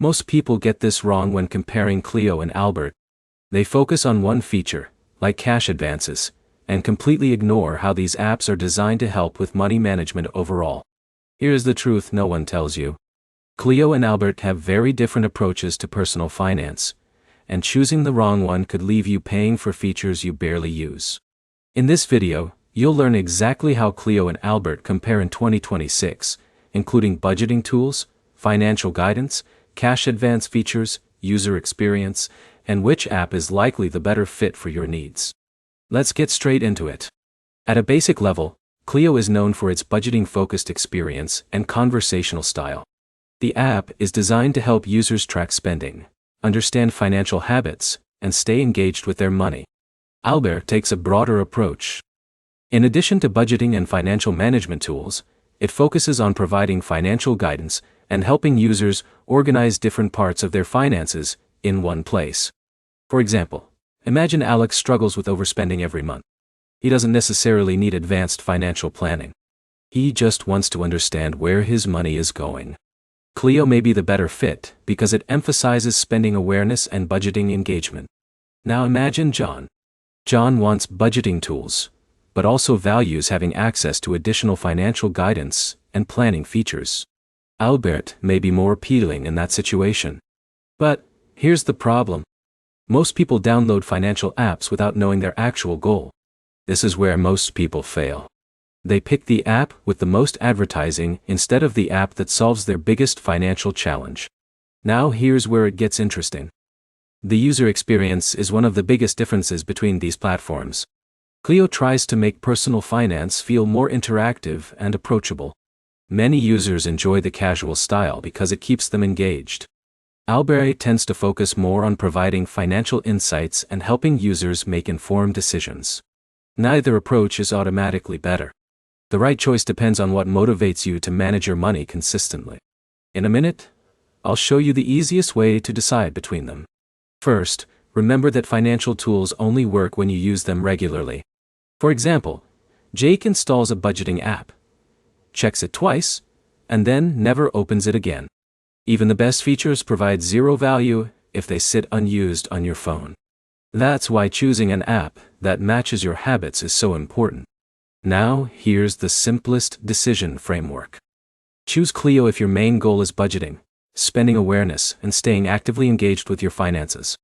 Most people get this wrong when comparing Cleo and Albert. They focus on one feature, like cash advances, and completely ignore how these apps are designed to help with money management overall. Here's the truth no one tells you. Cleo and Albert have very different approaches to personal finance, and choosing the wrong one could leave you paying for features you barely use. In this video, you'll learn exactly how Cleo and Albert compare in 2026, including budgeting tools, financial guidance, cash advance features, user experience, and which app is likely the better fit for your needs. Let's get straight into it. At a basic level, Cleo is known for its budgeting-focused experience and conversational style. The app is designed to help users track spending, understand financial habits, and stay engaged with their money. Albert takes a broader approach. In addition to budgeting and financial management tools, it focuses on providing financial guidance and helping users organize different parts of their finances in one place. For example, imagine Alex struggles with overspending every month. He doesn't necessarily need advanced financial planning. He just wants to understand where his money is going. Cleo may be the better fit because it emphasizes spending awareness and budgeting engagement. Now imagine John. John wants budgeting tools, but also values having access to additional financial guidance and planning features. Albert may be more appealing in that situation. But here's the problem. Most people download financial apps without knowing their actual goal. This is where most people fail. They pick the app with the most advertising instead of the app that solves their biggest financial challenge. Now here's where it gets interesting. The user experience is one of the biggest differences between these platforms. Cleo tries to make personal finance feel more interactive and approachable. Many users enjoy the casual style because it keeps them engaged. Albert tends to focus more on providing financial insights and helping users make informed decisions. Neither approach is automatically better. The right choice depends on what motivates you to manage your money consistently. In a minute, I'll show you the easiest way to decide between them. First, remember that financial tools only work when you use them regularly. For example, Jake installs a budgeting app, checks it twice, and then never opens it again. Even the best features provide zero value if they sit unused on your phone. That's why choosing an app that matches your habits is so important. Now, here's the simplest decision framework. Choose Cleo if your main goal is budgeting, spending awareness, and staying actively engaged with your finances.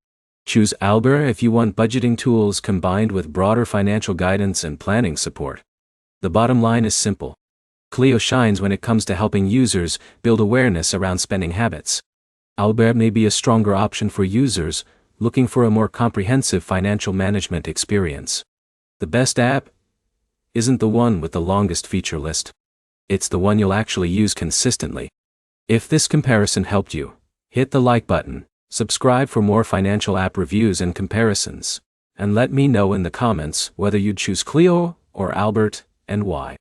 Choose Albert if you want budgeting tools combined with broader financial guidance and planning support. The bottom line is simple. Cleo shines when it comes to helping users build awareness around spending habits. Albert may be a stronger option for users looking for a more comprehensive financial management experience. The best app isn't the one with the longest feature list. It's the one you'll actually use consistently. If this comparison helped you, hit the like button, subscribe for more financial app reviews and comparisons, and let me know in the comments whether you'd choose Cleo or Albert and why.